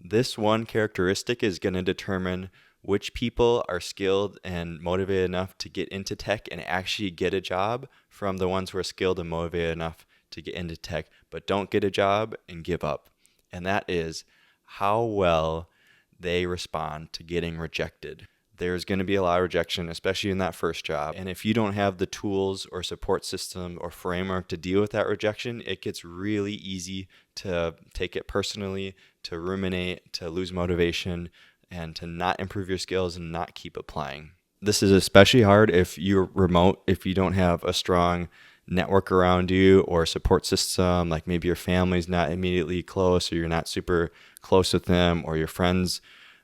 This one characteristic is going to determine which people are skilled and motivated enough to get into tech and actually get a job from the ones who are skilled and motivated enough to get into tech but don't get a job and give up. And that is how well they respond to getting rejected. There's going to be a lot of rejection, especially in that first job. And if you don't have the tools or support system or framework to deal with that rejection, it gets really easy to take it personally, to ruminate, to lose motivation, and to not improve your skills and not keep applying. This is especially hard if you're remote, if you don't have a strong network around you or support system, like maybe your family's not immediately close or you're not super close with them, or your friends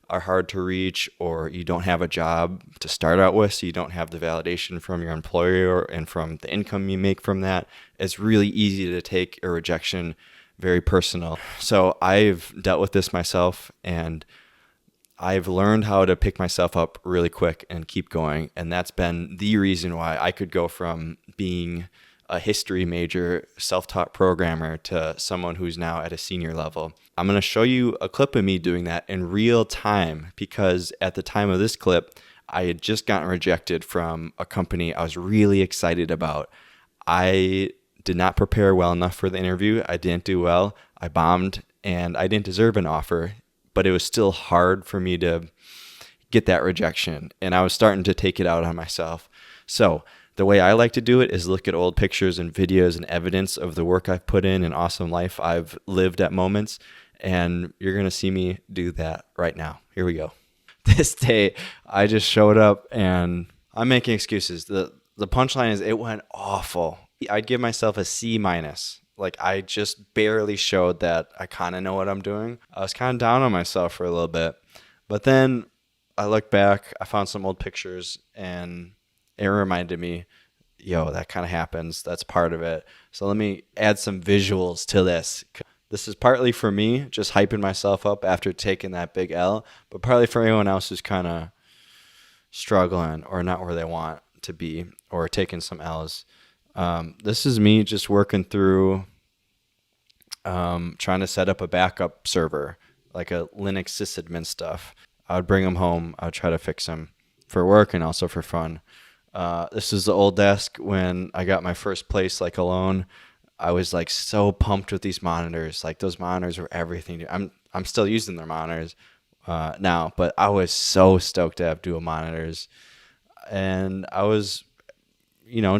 are hard to reach, or you don't have a job to start out with, so you don't have the validation from your employer and from the income you make from that. It's really easy to take a rejection very personal. So I've dealt with this myself, and I've learned how to pick myself up really quick and keep going. And that's been the reason why I could go from being a history major, self-taught programmer to someone who's now at a senior level. I'm going to show you a clip of me doing that in real time, because at the time of this clip, I had just gotten rejected from a company I was really excited about. I did not prepare well enough for the interview. I didn't do well. I bombed, and I didn't deserve an offer, but it was still hard for me to get that rejection, and I was starting to take it out on myself. So the way I like to do it is look at old pictures and videos and evidence of the work I've put in and awesome life I've lived at moments, and you're going to see me do that right now. Here we go. This day, I just showed up, and I'm making excuses. The punchline is it went awful. I'd give myself a C minus. Like, I just barely showed that I kind of know what I'm doing. I was kind of down on myself for a little bit. But then I looked back, I found some old pictures, and it reminded me, yo, that kind of happens. That's part of it. So let me add some visuals to this. This is partly for me, just hyping myself up after taking that big L, but partly for anyone else who's kind of struggling or not where they want to be or taking some L's. This is me just working through trying to set up a backup server, like a Linux sysadmin stuff. I would bring them home. I would try to fix them for work and also for fun. This is the old desk when I got my first place, like alone. I was like so pumped with these monitors. Like, those monitors were everything. I'm still using their monitors now, but I was so stoked to have dual monitors. And I was,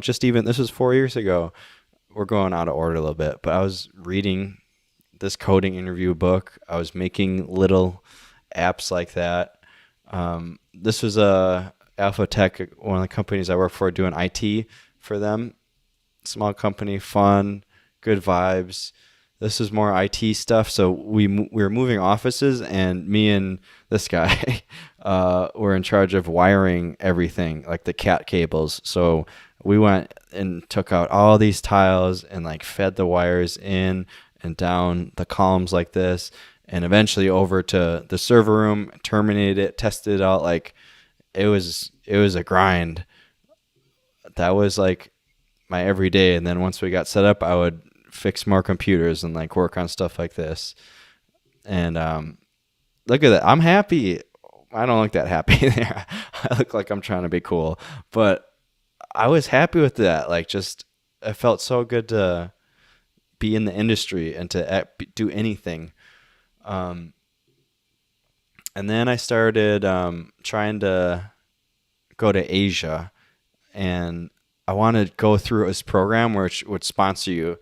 just even, this was 4 years ago. We're going out of order a little bit, but I was reading this coding interview book. I was making little apps like that. This was Alpha Tech, one of the companies I work for, doing IT for them. Small company, fun, good vibes. This is more IT stuff. So we were moving offices, and me and this guy were in charge of wiring everything, like the cat cables. So we went and took out all these tiles and like fed the wires in and down the columns like this, and eventually over to the server room, terminated it, tested it out. Like, it was a grind. That was like my everyday. And then once we got set up, I would fix more computers and like work on stuff like this. And look at that. I'm happy. I don't look that happy there. I look like I'm trying to be cool, but I was happy with that. Like, just, it felt so good to be in the industry and to do anything. And then I started trying to go to Asia, and I wanted to go through this program where it would sponsor you.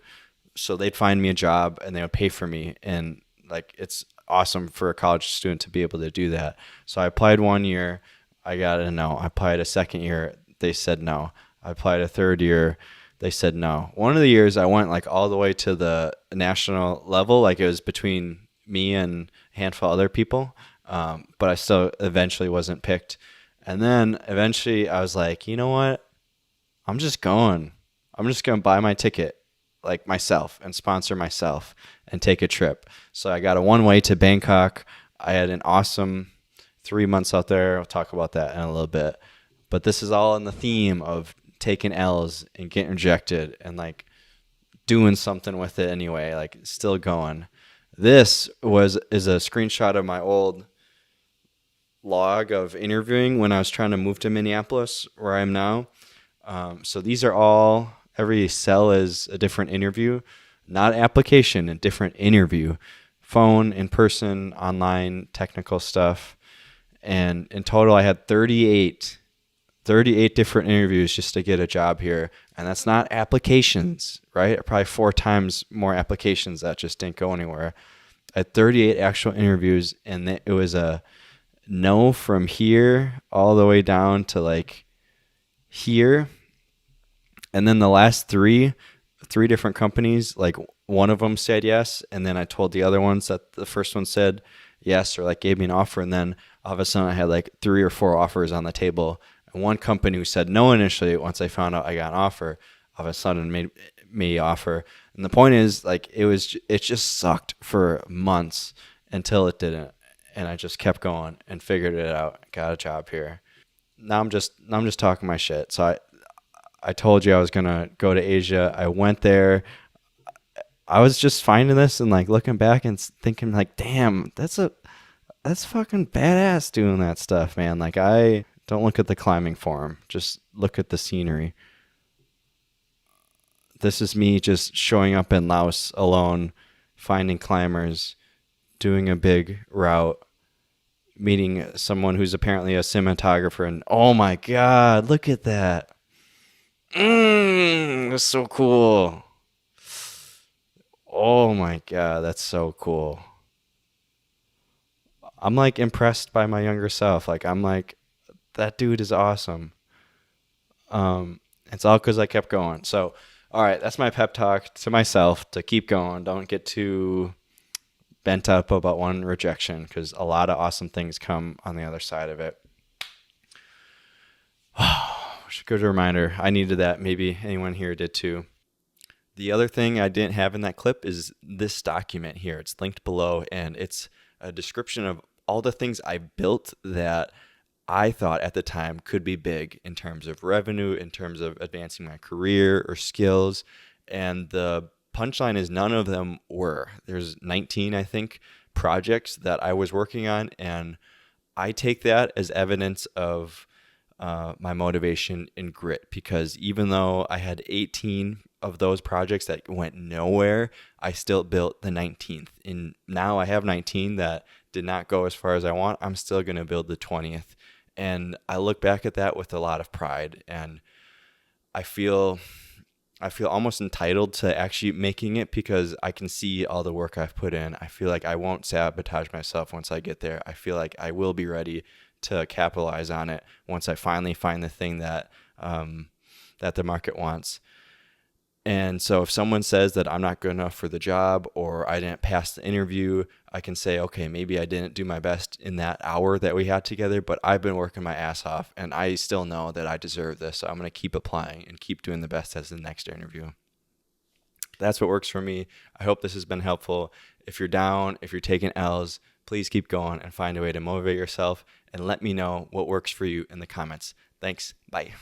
So they'd find me a job and they would pay for me. And like, it's awesome for a college student to be able to do that. So I applied 1 year. I got a no. I applied a second year. They said no. I applied a third year. They said no. One of the years I went like all the way to the national level. Like, it was between me and a handful of other people. But I still eventually wasn't picked. And then eventually I was like, you know what? I'm just going to buy my ticket, like, myself, and sponsor myself and take a trip. So I got a one-way to Bangkok. I had an awesome 3 months out there. I'll talk about that in a little bit. But this is all in the theme of taking L's and getting rejected and like doing something with it anyway, like still going. This is a screenshot of my old log of interviewing when I was trying to move to Minneapolis, where I am now. So these are all, every cell is a different interview, not application, a different interview. Phone, in person, online, technical stuff. And in total, I had 38 different interviews just to get a job here. And that's not applications, right? Probably 4 times more applications that just didn't go anywhere. I had 38 actual interviews, and it was a no from here all the way down to like here. And then the last three different companies, like one of them said yes, and then I told the other ones that the first one said yes, or like gave me an offer, and then all of a sudden I had like 3 or 4 offers on the table. And one company who said no initially, once I found out I got an offer, all of a sudden made me offer. And the point is, like, it just sucked for months until it didn't, and I just kept going and figured it out. Got a job here. Now I'm just talking my shit. So I told you I was gonna go to Asia. I went there. I was just finding this and like looking back and thinking like, damn, that's fucking badass doing that stuff, man. Like, I don't look at the climbing form, just look at the scenery. This is me just showing up in Laos alone, finding climbers, doing a big route, meeting someone who's apparently a cinematographer, and oh my god, look at that. That's so cool. Oh my god, that's so cool. I'm like impressed by my younger self. Like, I'm like, that dude is awesome. It's all because I kept going. So, all right, that's my pep talk to myself to keep going. Don't get too bent up about one rejection, because a lot of awesome things come on the other side of it. Good reminder. I needed that. Maybe anyone here did too. The other thing I didn't have in that clip is this document here. It's linked below, and it's a description of all the things I built that I thought at the time could be big in terms of revenue, in terms of advancing my career or skills. And the punchline is none of them were. There's 19, I think, projects that I was working on, and I take that as evidence of my motivation and grit, because even though I had 18 of those projects that went nowhere, I still built the 19th. And now I have 19 that did not go as far as I want. I'm still going to build the 20th. And I look back at that with a lot of pride, and I feel almost entitled to actually making it, because I can see all the work I've put in. I feel like I won't sabotage myself once I get there. I feel like I will be ready to capitalize on it once I finally find the thing that that the market wants. And so if someone says that I'm not good enough for the job, or I didn't pass the interview, I can say, okay, maybe I didn't do my best in that hour that we had together, but I've been working my ass off, and I still know that I deserve this. So I'm going to keep applying and keep doing the best as the next interview. That's what works for me. I hope this has been helpful. If you're down, if you're taking L's, please keep going and find a way to motivate yourself, and let me know what works for you in the comments. Thanks. Bye.